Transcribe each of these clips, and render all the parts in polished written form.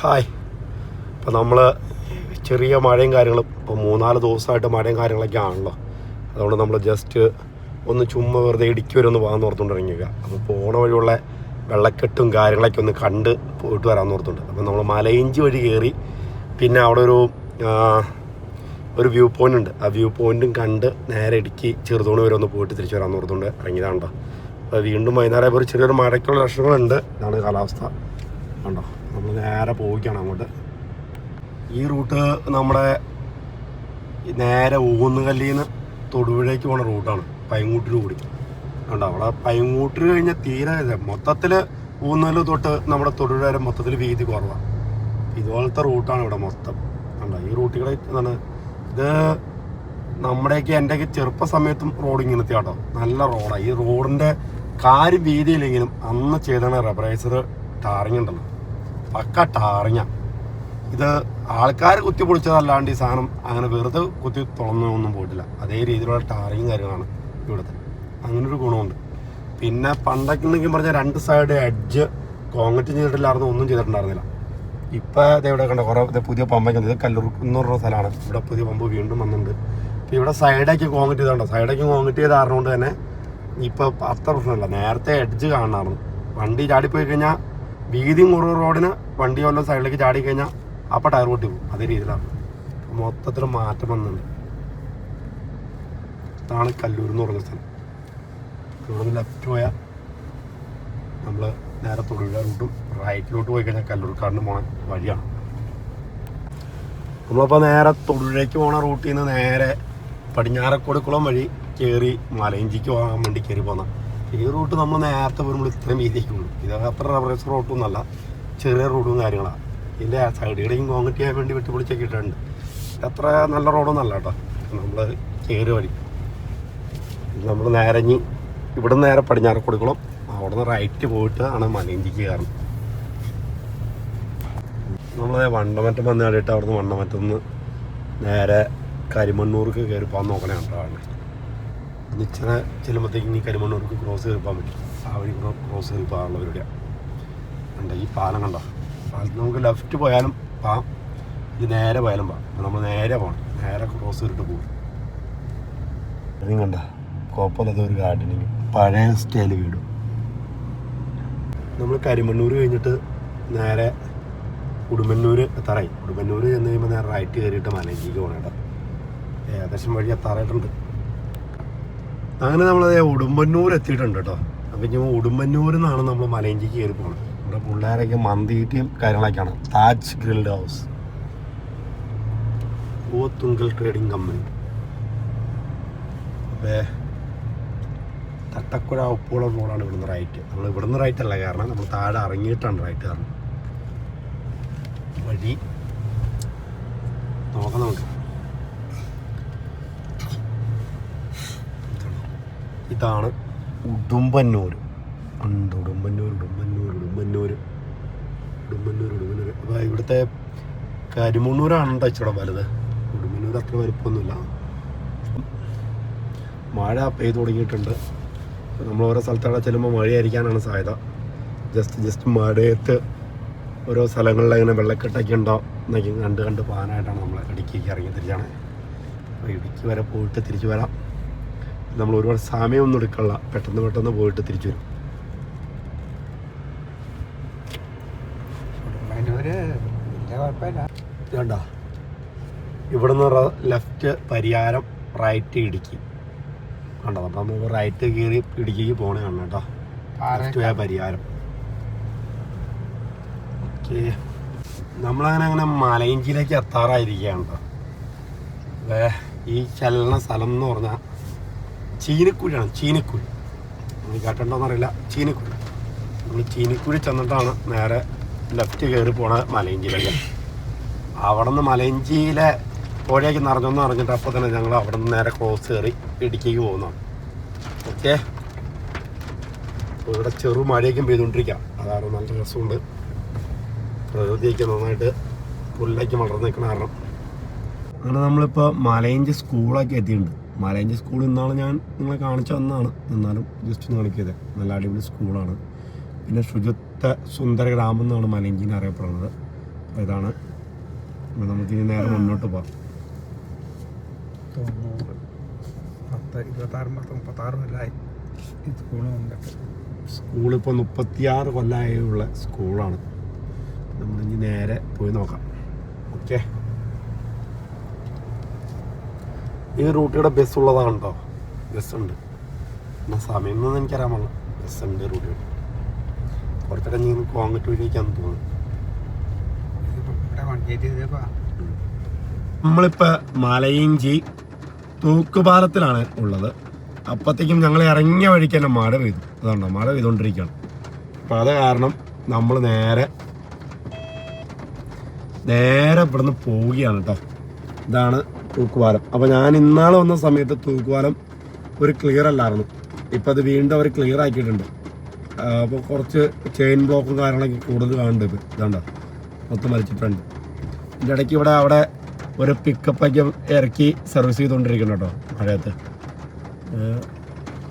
Hi. ഇപ്പോൾ നമ്മൾ ചെറിയ മഴയും കാര്യങ്ങളും ഇപ്പോൾ 3-4 ദിവസമായിട്ട് മഴയും കാര്യങ്ങളൊക്കെ ആണല്ലോ. അതുകൊണ്ട് നമ്മൾ ജസ്റ്റ് ഒന്ന് ചുമ്മാ വെറുതെ ഇടുക്കി വരെ ഒന്ന് പോകാമെന്ന് ഓർത്തുകൊണ്ടിറങ്ങിക്കുക. അപ്പോൾ പോണ വഴിയുള്ള വെള്ളക്കെട്ടും കാര്യങ്ങളൊക്കെ ഒന്ന് കണ്ട് പോയിട്ട് വരാമെന്ന് ഓർത്തുണ്ട്. അപ്പോൾ നമ്മൾ മലയിഞ്ചി വഴി കയറി പിന്നെ അവിടെ ഒരു വ്യൂ പോയിൻ്റ് ഉണ്ട്. ആ വ്യൂ പോയിൻറ്റും കണ്ട് നേരെ ഇടുക്കി ചെറുതോണി വരെ ഒന്ന് പോയിട്ട് തിരിച്ചു വരാമെന്ന് ഓർത്തുകൊണ്ട് ഇറങ്ങിയതാണ്ടോ. അപ്പോൾ വീണ്ടും വൈകുന്നേരം ഒരു ചെറിയൊരു മഴയ്ക്കുള്ള ലക്ഷണങ്ങളുണ്ട്. ഇതാണ് കാലാവസ്ഥ. കണ്ടോ, നമ്മൾ നേരെ പോവുകയാണ് അങ്ങോട്ട്. ഈ റൂട്ട് നമ്മുടെ നേരെ ഊന്നുകല്ലിൽ നിന്ന് തൊടുപുഴയ്ക്ക് പോകുന്ന റൂട്ടാണ്, പൈങ്ങൂട്ടിൽ കൂടി. കണ്ടോ, അവിടെ പൈങ്ങൂട്ടിൽ കഴിഞ്ഞാൽ തീരെ മൊത്തത്തിൽ ഊന്നുകല്ല് തൊട്ട് നമ്മുടെ തൊടുപുഴ വരെ മൊത്തത്തിൽ വീതി കുറവാണ്. ഇതുപോലത്തെ റൂട്ടാണ് ഇവിടെ മൊത്തം. കണ്ടോ, ഈ റൂട്ടുകളെ എന്താണ് ഇത് എൻ്റെയൊക്കെ ചെറുപ്പ സമയത്തും റോഡ് ഇങ്ങനത്തെ കേട്ടോ, നല്ല റോഡാണ്. ഈ റോഡിൻ്റെ കാര്യം വീതിയില്ലെങ്കിലും അന്ന് ചെയ്താണ് റബ്ബറൈസർ ടാറിങ് ഉണ്ടല്ലോ, പക്ക ടാറിങ്ങ. ഇത് ആൾക്കാർ കുത്തി പൊളിച്ചതല്ലാണ്ട് ഈ സാധനം അങ്ങനെ വെറുതെ കുത്തി തുറന്നൊന്നും പോയിട്ടില്ല. അതേ രീതിയിലുള്ള ടാറിങ്ങും കാര്യങ്ങളാണ് ഇവിടുത്തെ. അങ്ങനൊരു ഗുണമുണ്ട്. പിന്നെ പണ്ടൊക്കെ എന്നൊക്കെ പറഞ്ഞാൽ 2 സൈഡ് എഡ്ജ് കോൺക്രീറ്റ് ചെയ്തിട്ടില്ലായിരുന്നു, ഒന്നും ചെയ്തിട്ടുണ്ടായിരുന്നില്ല. ഇപ്പോൾ ഇതെവിടെ കണ്ട കുറേ പുതിയ പമ്പൊക്കെ ഇത് കല്ലൂർ എന്ന് പറഞ്ഞ സ്ഥലമാണ്. ഇവിടെ പുതിയ പമ്പ് വീണ്ടും വന്നിട്ടുണ്ട്. ഇപ്പോൾ ഇവിടെ സൈഡൊക്കെ കോൺക്രീറ്റ് ചെയ്തോണ്ടോ, സൈഡൊക്കെ കോൺക്രീറ്റ് ചെയ്ത് കാരണം കൊണ്ട് തന്നെ ഇപ്പോൾ അത്ര പ്രശ്നമില്ല. നേരത്തെ എഡ്ജ് കാണാറുണ്ട്. വണ്ടി ചാടിപ്പോയി കഴിഞ്ഞാൽ വീതിയും കുറവ് റോഡിന് വണ്ടി വല്ല സൈഡിലേക്ക് ചാടിക്കഴിഞ്ഞാൽ അപ്പം ടയർ പൊട്ടി പോകും. അതേ രീതിയിലാണ് മൊത്തത്തിൽ മാറ്റം വന്നിട്ടുണ്ട്. ഇതാണ് കല്ലൂർ എന്ന് പറഞ്ഞ സ്ഥലം. ഇവിടെ നിന്ന് ലെഫ്റ്റ് പോയാൽ നമ്മൾ നേരെ തൊടുപുഴ റൂട്ടും, റൈറ്റിലോട്ട് പോയി കഴിഞ്ഞാൽ കല്ലൂർക്കാടിന് പോണ വഴിയാണ്. നമ്മളപ്പോൾ നേരെ തൊടുപുഴയ്ക്ക് പോണ റൂട്ടിൽ നിന്ന് നേരെ പടിഞ്ഞാറക്കോടിക്കുളം വഴി കയറി മലയിഞ്ചിക്ക് പോകാൻ വേണ്ടി കയറി പോകുന്ന ഈ റൂട്ട് നമ്മൾ നേരത്തെ വരുമ്പോൾ ഇത്രയും വീതിക്കുള്ളൂ. ഇത് അത്ര റബ്ബറൈസ് റൂട്ടൊന്നും അല്ല, ചെറിയ റോഡും കാര്യങ്ങളാണ്. ഇതിൻ്റെ സൈഡുകളെയും കോൺക്രീറ്റ് ചെയ്യാൻ വേണ്ടി വെട്ടിപ്പൊളിച്ചൊക്കെ ഇട്ടിട്ടുണ്ട്. അത്ര നല്ല റോഡൊന്നും അല്ല കേട്ടോ. നമ്മൾ കയറി വഴി നമ്മൾ നേരെ ഇവിടെ നിന്ന് നേരെ പടിഞ്ഞാറക്കോടിക്കുളം, അവിടെ നിന്ന് റൈറ്റ് പോയിട്ട് ആണ് മലയിഞ്ചിക്ക് കയറുന്നത്. നമ്മൾ വണ്ടമറ്റം വന്ന് കണ്ടിട്ട് അവിടെ നിന്ന് വണ്ടമറ്റത്ത് നേരെ കരിമണ്ണൂർക്ക് കയറി പോകാൻ നോക്കണേ ഉണ്ടാവാണ്. ഇച്ചിരി ചെല്ലുമ്പോഴത്തേക്ക് ഇനി കരിമണ്ണൂർക്ക് ക്രോസ് കയറി പോകാൻ പറ്റും. ആ വഴി ക്രോസ് കയറി പോകാനുള്ളവരുടെയാണ്. കണ്ട ഈ പാലം കണ്ടോ, പാലത്ത് നമുക്ക് ലെഫ്റ്റ് പോയാലും പോകാം, ഇത് നേരെ പോയാലും പോകാം. നമ്മൾ നേരെ പോകണം, നേരെ ക്രോസ് ചെയ്തിട്ട് പോകും. ഇതും കണ്ട കുഴപ്പമില്ലാത്ത ഒരു ഗാർഡനിങ്, പഴയ സ്റ്റൈൽ വീടും. നമ്മൾ കരിമണ്ണൂർ കഴിഞ്ഞിട്ട് നേരെ ഉടുമ്പന്നൂർ എത്താറായി. ഉടുമ്പന്നൂർ ചെന്ന് കഴിയുമ്പോൾ നേരെ റൈറ്റ് കയറിയിട്ട് മലയിഞ്ചിക്ക് പോകണം കേട്ടോ. ഏകദേശം വഴി എത്താറായിട്ടുണ്ട്. അങ്ങനെ നമ്മളത് ഉടുമ്പന്നൂർ എത്തിയിട്ടുണ്ട് കേട്ടോ. അപ്പം ഇനി ഉടുമ്പന്നൂരിൽ നിന്നാണ് നമ്മൾ മലയിഞ്ചിക്ക് കയറി പോകുന്നത്. നമ്മുടെ പിള്ളേരൊക്കെ മന്തിയും കാര്യങ്ങളൊക്കെയാണ്. Taj grilled house, Othungal trading company. അപ്പോൾ തട്ടക്കുഴ ഉപ്പുകുളം റോഡാണ് ഇവിടുന്ന് റൈറ്റ്. നമ്മൾ ഇവിടുന്ന് റൈറ്റ് അല്ല കാരണം നമ്മൾ താഴെ ഇറങ്ങിയിട്ടാണ് റൈറ്റ് കാരണം. വഴി നോക്കാം നമുക്ക്. ഇതാണ് ഉടുമ്പന്നൂർ. ഉടുമ്പന്നൂർ. അപ്പോൾ ഇവിടുത്തെ കരിമണ്ണൂരാണ് ഇച്ചിരി വലുത്. ഉടുമ്പന്നൂർ അത്ര വലുപ്പമൊന്നുമില്ല. മഴ പെയ്ത് തുടങ്ങിയിട്ടുണ്ട്. അപ്പോൾ നമ്മൾ ഓരോ സ്ഥലത്തവിടെ ചെല്ലുമ്പോൾ മഴയായിരിക്കാനാണ് സാധ്യത. ജസ്റ്റ് മഴയത്ത് ഓരോ സ്ഥലങ്ങളിൽ ഇങ്ങനെ വെള്ളക്കെട്ടൊക്കെ ഉണ്ടോ എന്നൊക്കെ കണ്ട് പോകാനായിട്ടാണ് നമ്മൾ ഇടുക്കിക്ക് ഇറങ്ങി തിരിച്ചാണ്. അപ്പോൾ ഇടുക്കി വരെ പോയിട്ട് തിരിച്ചു വരാം. നമ്മൾ ഒരുപാട് സമയമൊന്നും എടുക്കണ്ട, പെട്ടെന്ന് പോയിട്ട് തിരിച്ചു വരും. വേണ്ട, ഇവിടെ നിന്ന് ലെഫ്റ്റ് പരിയാരം, റൈറ്റ് ഇടുക്കി. കണ്ടോ, അപ്പം നമ്മൾ റൈറ്റ് കയറി ഇടുക്കിക്ക് പോകണേ കാണണം കേട്ടോ. ലെഫ്റ്റ് പോയാൽ പരിയാരം. ഓക്കെ, നമ്മളങ്ങനെ മലയിഞ്ചിയിലേക്ക് എത്താറായിരിക്കുകയാണ് കേട്ടോ. ഈ ചെല്ലണ സ്ഥലം എന്ന് പറഞ്ഞാൽ ചീനിക്കുഴിയാണ്. ചീനിക്കുഴി നമ്മൾ കേട്ടിട്ടുണ്ടോയെന്നറിയില്ല. ചീനിക്കുഴി. നമ്മൾ ചീനിക്കുഴി ചെന്നിട്ടാണ് നേരെ ലെഫ്റ്റ് കയറി പോണ മലയിഞ്ചിയിലേക്ക്. അവിടെ നിന്ന് മലയിഞ്ചിയിലെ പുഴയ്ക്ക് നിറഞ്ഞൊന്ന് അറിഞ്ഞിട്ട് അപ്പോൾ തന്നെ ഞങ്ങൾ അവിടെ നിന്ന് നേരെ ക്രോസ് കയറി ഇടുക്കിക്ക് പോകുന്നതാണ്. ഓക്കെ, ഇവിടെ ചെറു മഴയൊക്കെ പെയ്തുകൊണ്ടിരിക്കുക. അതാണ് നല്ല രസമുണ്ട്. പ്രകൃതിയൊക്കെ നന്നായിട്ട് പുല്ലൊക്കെ വളർന്നു നിൽക്കണ കാരണം. അങ്ങനെ നമ്മളിപ്പോൾ മലയിഞ്ചി സ്കൂളൊക്കെ എത്തിയിട്ടുണ്ട്. മലയിഞ്ചി സ്കൂൾ ഇന്നാണ് ഞാൻ നിങ്ങളെ കാണിച്ചു തന്നതാണ്, എന്നാലും ജസ്റ്റ് ഒന്ന് കാണിക്കിയത്. നല്ല അടിപൊളി സ്കൂളാണ്. പിന്നെ ശുചിത്വ സുന്ദര ഗ്രാമം എന്നാണ് മലയിഞ്ചിനെ അറിയപ്പെടുന്നത്. അപ്പോൾ ഇതാണ്. അപ്പോൾ നമുക്കിനി നേരെ മുന്നോട്ട് പോകാം. 90 10 26 36 കൊല്ലമായി ഈ സ്കൂൾ വന്നിട്ട്. സ്കൂളിപ്പോൾ 36 കൊല്ലമായുള്ള സ്കൂളാണ്. നമ്മളിനി നേരെ പോയി നോക്കാം. ഓക്കെ, ഈ റൂട്ടിയുടെ ബസ് ഉള്ളതാണ് കേട്ടോ. ബസ്സുണ്ട്. എന്നാൽ സമയം ഒന്നും എനിക്കറിയാൻ പാടില്ല. ബസ്സുണ്ട് റൂട്ടിൽ. കുറച്ചൊക്കെ നീ കോങ്ങറ്റൂരിലേക്കാന്ന് തോന്നുന്നു. നമ്മളിപ്പോൾ മലയിഞ്ചി തൂക്കുപാലത്തിലാണ് ഉള്ളത്. അപ്പോഴത്തേക്കും ഞങ്ങൾ ഇറങ്ങിയ വഴിക്ക് തന്നെ മഴ പെയ്തു. അതുകൊണ്ടോ മഴ പെയ്തുകൊണ്ടിരിക്കുകയാണ്. അപ്പം അത് കാരണം നമ്മൾ നേരെ ഇവിടുന്ന് പോവുകയാണ് കേട്ടോ. ഇതാണ് തൂക്കുപാലം. അപ്പോൾ ഞാൻ ഇന്നാൾ വന്ന സമയത്ത് തൂക്കുപാലം ഒരു ക്ലിയർ അല്ലായിരുന്നു. ഇപ്പം അത് വീണ്ടും അവർ ക്ലിയർ ആക്കിയിട്ടുണ്ട്. അപ്പോൾ കുറച്ച് ചെയിൻ ബ്ലോക്കും കാര്യങ്ങളൊക്കെ കൂടുതൽ കാണുന്നുണ്ട്. ഇപ്പോൾ ഇതാണ്ടോ മൊത്തം വലിച്ചിട്ടുണ്ട്. ഇതിൻ്റെ ഇടയ്ക്ക് അവിടെ ഒരു പിക്കപ്പൊക്കെ ഇറക്കി സർവീസ് ചെയ്തുകൊണ്ടിരിക്കുന്നു കേട്ടോ മഴയത്ത്.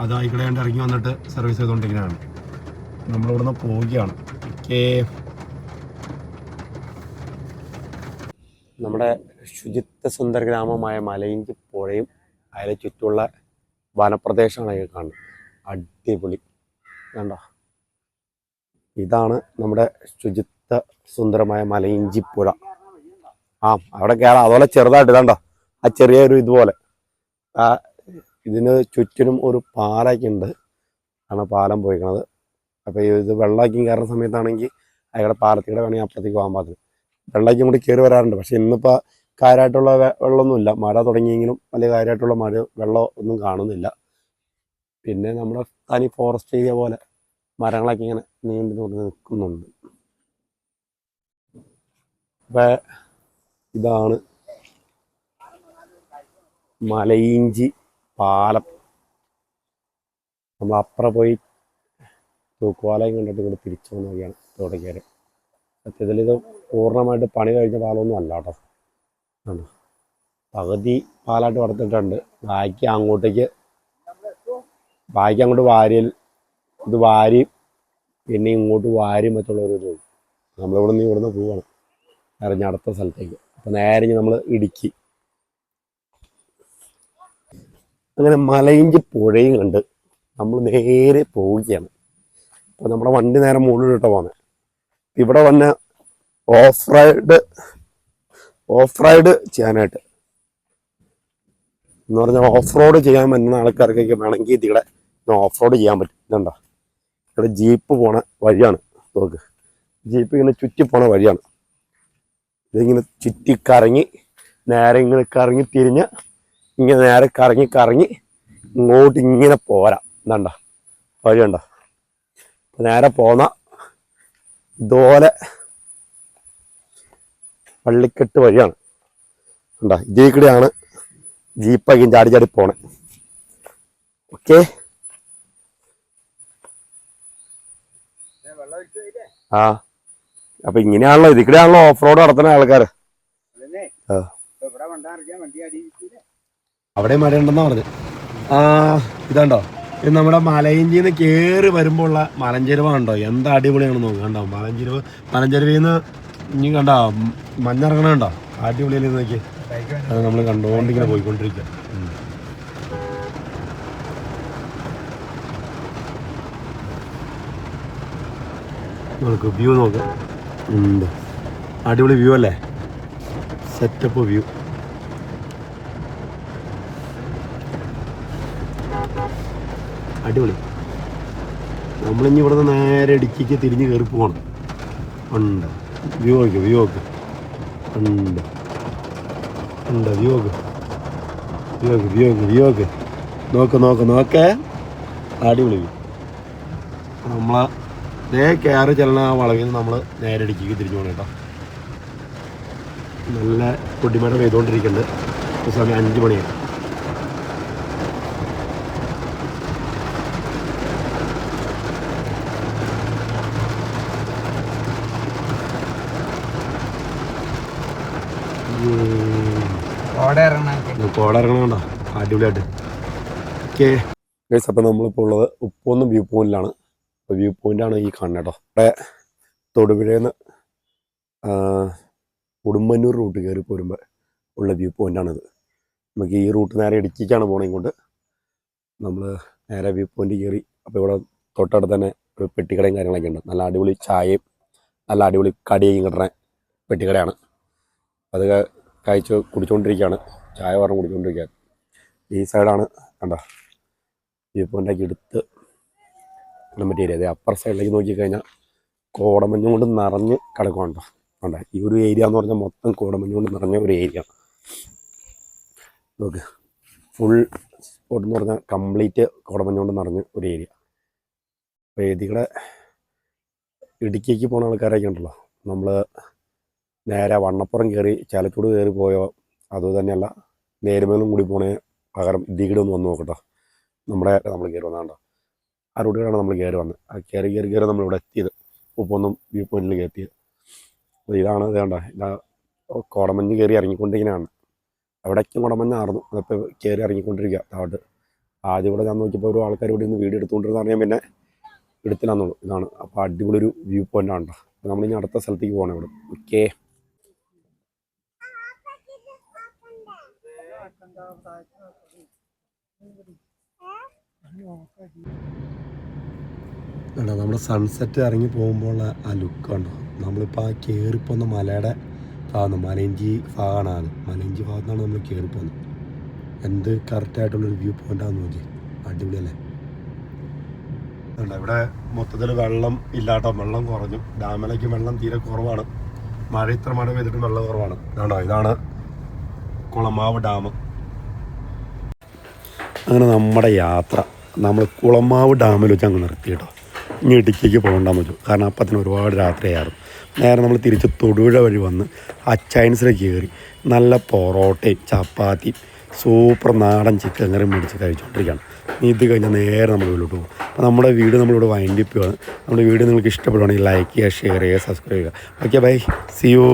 അത് ആയിക്കടേണ്ട ഇറങ്ങി വന്നിട്ട് സർവീസ് ചെയ്തുകൊണ്ടിരിക്കുന്നതാണ്. നമ്മളിവിടുന്ന് പോവുകയാണ്. ഓക്കേ, നമ്മുടെ ശുചിത്വ സുന്ദര ഗ്രാമമായ മലയിഞ്ചി പുഴയും അതിലെ ചുറ്റുമുള്ള വനപ്രദേശമാണ് ഈ കാണുന്നത്. അടിപൊളി കണ്ടോ. ഇതാണ് നമ്മുടെ ശുചിത്വ സുന്ദരമായ മലയിഞ്ചി പുഴ. അവിടെ കയറാം. അതുപോലെ ചെറുതായിട്ട് ഇതാണ്ടോ ആ ചെറിയൊരു ഇതുപോലെ ഇതിന് ചുറ്റിനും ഒരു പാലൊക്കെ ഉണ്ട്. ആണ് പാലം പോയിക്കണത്. അപ്പോൾ ഇത് വെള്ളമാക്കി കയറുന്ന സമയത്താണെങ്കിൽ അയാളുടെ പാലത്തിലൂടെ വേണമെങ്കിൽ അപ്പുറത്തേക്ക് പോകാൻ പാടില്ല. വെള്ളമാക്കി കൂടി കയറി വരാറുണ്ട്. പക്ഷെ ഇന്നിപ്പോൾ കാര്യമായിട്ടുള്ള വെള്ളമൊന്നുമില്ല. മഴ തുടങ്ങിയെങ്കിലും വലിയ കാര്യമായിട്ടുള്ള വെള്ളം ഒന്നും കാണുന്നില്ല. പിന്നെ നമ്മുടെ തനി ഫോറസ്റ്റ് ഏരിയ പോലെ മരങ്ങളൊക്കെ ഇങ്ങനെ നീണ്ടു കൊണ്ട് നിൽക്കുന്നുണ്ട്. അപ്പം ഇതാണ് മലയിഞ്ചി പാലം. നമ്മൾ അപ്പുറം പോയി തൂക്കുപാലയും കണ്ടിട്ട് ഇങ്ങോട്ട് തിരിച്ചു വന്നൊക്കെയാണ് ഇവിടെ കയറി. സത്യത്തിൽ ഇത് പൂർണ്ണമായിട്ട് പണി കഴിഞ്ഞ പാലമൊന്നും അല്ല കേട്ടോ. പകുതി പാലായിട്ട് വളർത്തിട്ടുണ്ട്. ബാക്കി അങ്ങോട്ട് ഇത് വാരി പിന്നെ ഇങ്ങോട്ട് വാരി മറ്റുള്ളവർ പോകും. ഇവിടുന്ന് പോവാണ് ഇറങ്ങി അടുത്ത സ്ഥലത്തേക്ക്. അപ്പം നേരെ നമ്മൾ ഇടുക്കി. അങ്ങനെ മലയിഞ്ചി പുഴയും കണ്ട് നമ്മൾ നേരെ പോവുകയാണ്. അപ്പോൾ നമ്മുടെ വണ്ടി നേരെ മുകളിലിട്ട് പോകുന്നത്. ഇവിടെ വന്ന് ഓഫ് റൈഡ് ചെയ്യാനായിട്ട് എന്ന് പറഞ്ഞാൽ ഓഫ് റോഡ് ചെയ്യാൻ പറ്റുന്ന ആൾക്കാർക്കൊക്കെ വേണമെങ്കിൽ ഇതിവിടെ ഓഫ് റോഡ് ചെയ്യാൻ പറ്റും. ഇതുണ്ടോ ഇവിടെ ജീപ്പ് പോണ വഴിയാണ്. നോക്ക്, ജീപ്പ് ഇങ്ങനെ ചുറ്റി പോണ വഴിയാണ്. ഇതിങ്ങനെ ചുറ്റി കറങ്ങി നേരെ ഇങ്ങനെ കറങ്ങി തിരിഞ്ഞ് ഇങ്ങനെ നേരെ കറങ്ങി ഇങ്ങോട്ട് ഇങ്ങനെ പോരാം. ഇതണ്ട വഴിയുണ്ടോ. നേരെ പോന്ന ഇതുപോലെ പള്ളിക്കെട്ട് വഴിയാണ്. ഉണ്ടോ ഇതിൽ കൂടെയാണ് ജീപ്പൊക്കെ ചാടി പോണേ. ഓക്കെ, അപ്പൊ ഇങ്ങനെയാണല്ലോ ഇതിൽ കൂടെയാണല്ലോ ഓഫ് റോഡ് നടത്തുന്ന ആൾക്കാർ. അവിടെ മഴ ഉണ്ടെന്നാ പറഞ്ഞത്. ഇതാണ്ടോ ഇത് നമ്മുടെ മലയിഞ്ചിന്ന് കയറി വരുമ്പോൾ ഉള്ള മലഞ്ചെരുവാണ്ടോ. എന്താ അടിപൊളിയാണ് നോക്കുക. കണ്ടോ മലഞ്ചെരുവിൽ നിന്ന് ഇനി കണ്ടോ മഞ്ഞിറങ്ങണ കണ്ടോ. അടിപൊളിയിൽ നോക്കി അത് നമ്മൾ കണ്ടുകൊണ്ടിങ്ങനെ പോയിക്കൊണ്ടിരിക്കുക. നോക്ക് വ്യൂ നോക്ക്. അടിപൊളി വ്യൂ അല്ലേ. Setup view. അടിപൊളി. നമ്മളിനി ഇവിടുന്ന് നേരെ ഇടുക്കിക്ക് തിരിഞ്ഞ് കയറി പോകണം. ഉണ്ട് വ്യൂ നോക്ക് ഉണ്ട് വ്യൂ നോക്ക്. അടിപൊളി വ്യൂ. നമ്മളെ ഇതേ കയറി ചെല്ലണ ആ വളവിൽ നിന്ന് നമ്മൾ നേരെ ഇടുക്കിക്ക് തിരിഞ്ഞു പോകണം കേട്ടോ. നല്ല പൊടിമഴ പെയ്തുകൊണ്ടിരിക്കുന്നുണ്ട്. സമയം 5 മണിയാണ്. കോട ഇറങ്ങണോ അടിപൊളിയായിട്ട്. ഓക്കെ ഗൈസ്, അപ്പം നമ്മളിപ്പോൾ ഉള്ളത് ഉപ്പൊന്ന് വ്യൂ പോയിന്റിലാണ്. അപ്പോൾ വ്യൂ പോയിന്റാണ് ഈ കാണുന്നത് കേട്ടോ. ഇവിടെ തൊടുപുഴയിൽ നിന്ന് ഉടുമ്പന്നൂർ റൂട്ട് കയറി പോരുമ്പോൾ ഉള്ള വ്യൂ പോയിൻ്റാണിത്. നമുക്ക് ഈ റൂട്ട് നേരെ ഇടുക്കിക്കാണ് പോകണത് കൊണ്ട് നമ്മൾ നേരെ വ്യൂ പോയിൻ്റ് കയറി. അപ്പോൾ ഇവിടെ തൊട്ടടുത്ത് തന്നെ ഒരു പെട്ടിക്കടയും കാര്യങ്ങളൊക്കെ ഉണ്ട്. നല്ല അടിപൊളി ചായയും നല്ല അടിപൊളി കടിയും കിട്ടുന്ന പെട്ടിക്കടയാണ്. അത് കഴിച്ച് കുടിച്ചുകൊണ്ടിരിക്കുകയാണ്. ചായ പറഞ്ഞ് കുടിച്ചുകൊണ്ടിരിക്കുകയാണ്. ഈ സൈഡാണ് കണ്ട വ്യൂ പോയിൻ്റൊക്കെ എടുത്ത് മറ്റേ ഏരിയ. അതെ അപ്പർ സൈഡിലേക്ക് നോക്കിക്കഴിഞ്ഞാൽ കോടമഞ്ഞ് കൊണ്ട് നിറഞ്ഞ് കിടക്കുന്നുണ്ടോ. കണ്ട ഈ ഒരു ഏരിയ എന്ന് പറഞ്ഞാൽ മൊത്തം കോടമഞ്ഞ് കൊണ്ട് നിറഞ്ഞ ഒരു ഏരിയ. നോക്ക് ഫുൾ സ്പോട്ട് എന്ന് പറഞ്ഞാൽ കംപ്ലീറ്റ് കോടമഞ്ഞ് കൊണ്ട് നിറഞ്ഞ ഒരു ഏരിയ. അപ്പോൾ ഇതിവിടെ ഇടുക്കിക്ക് പോകുന്ന ആൾക്കാരൊക്കെ ഉണ്ടല്ലോ, നമ്മൾ നേരെ വണ്ണപ്പുറം കയറി ചേലത്തൂട് കയറി പോയോ അത് തന്നെയല്ല നേരുമേലും കൂടി പോണേ പകരം ഇതിവിടെ ഒന്ന് വന്ന് നോക്കട്ടോ. നമ്മൾ കയറി വന്നാണ്ടോ ആ റൂട്ടിലാണ് നമ്മൾ കയറി വന്നത്. ആ കയറി നമ്മളിവിടെ എത്തിയത്. ഉപ്പൊന്നും വ്യൂ പോയിന്റിൽ എത്തിയത്. അപ്പോൾ ഇതാണ് വേണ്ട ഇതാ കോടമഞ്ഞ് കയറി ഇറങ്ങിക്കൊണ്ടിരിക്കുന്നതാണ്. അവിടേക്കും കുടമഞ്ഞായിരുന്നു. അതിപ്പോൾ കയറി ഇറങ്ങിക്കൊണ്ടിരിക്കുക താഴോട്ട്. ആദ്യം ഇവിടെ ഞാൻ നോക്കിയപ്പോൾ ഒരു ആൾക്കാർ ഇവിടെ നിന്ന് വീഡിയോ എടുത്തുകൊണ്ടിരുന്ന പറഞ്ഞാൽ പിന്നെ എടുത്തില്ലാന്നുള്ളൂ. ഇതാണ് അപ്പോൾ അടിപൊളി ഒരു വ്യൂ പോയിൻ്റ് ആണ് കേട്ടോ. അപ്പോൾ നമ്മളിനി അടുത്ത സ്ഥലത്തേക്ക് പോകണം ഇവിടെ. ഓക്കെ വേണ്ട നമ്മുടെ സൺസെറ്റ് ഇറങ്ങി പോകുമ്പോൾ ആ ലുക്ക് കണ്ടോ. നമ്മളിപ്പോൾ ആ കയറിപ്പോകുന്ന മലയുടെ ഭാഗം മലയഞ്ചി ഭാഗമാണ്. അത് മലയഞ്ചി ഭാഗത്താണ് നമ്മൾ കയറിപ്പോകുന്നത്. എന്ത് കറക്റ്റായിട്ടുള്ളൊരു വ്യൂ പോയിൻ്റാണെന്ന് നോക്കി. അടിപൊളിയല്ലേ. ഇവിടെ മൊത്തത്തിൽ വെള്ളം ഇല്ലാട്ടോ. വെള്ളം കുറഞ്ഞു. ഡാമിലേക്ക് വെള്ളം തീരെ കുറവാണ്. ഇത്ര മഴ പെയ്തിട്ടും വെള്ളം കുറവാണ്. ഇതാണ് കുളമാവ് ഡാം. അങ്ങനെ നമ്മുടെ യാത്ര നമ്മൾ കുളമാവ് ഡാമിൽ വെച്ച് അങ്ങ് നിർത്തി കേട്ടോ. ഇനി ഇടുക്കിക്ക് പോകണ്ടെന്ന് വെച്ചു. കാരണം അപ്പത്തിന് ഒരുപാട് രാത്രിയായിരുന്നു. നേരെ നമ്മൾ തിരിച്ച് തൊടുപുഴ വഴി വന്ന് അച്ചൈൻസിലേക്ക് കയറി നല്ല പൊറോട്ടയും ചപ്പാത്തിയും സൂപ്പർ നാടൻ ചിക്കൻ കറി മേടിച്ച് കഴിച്ചുകൊണ്ടിരിക്കുകയാണ്. ഇനി ഇത് കഴിഞ്ഞാൽ നേരെ നമ്മൾ വീട്ടിലോട്ട് പോകും. അപ്പോൾ നമ്മുടെ വീഡിയോ നമ്മളിവിടെ വൈൻഡപ്പ് ചെയ്യുകയാണ്. നമ്മുടെ വീഡിയോ നിങ്ങൾക്ക് ഇഷ്ടപ്പെടുകയാണെങ്കിൽ ലൈക്ക് ചെയ്യുക, ഷെയർ ചെയ്യുക, സബ്സ്ക്രൈബ് ചെയ്യുക. Okay bye, see U.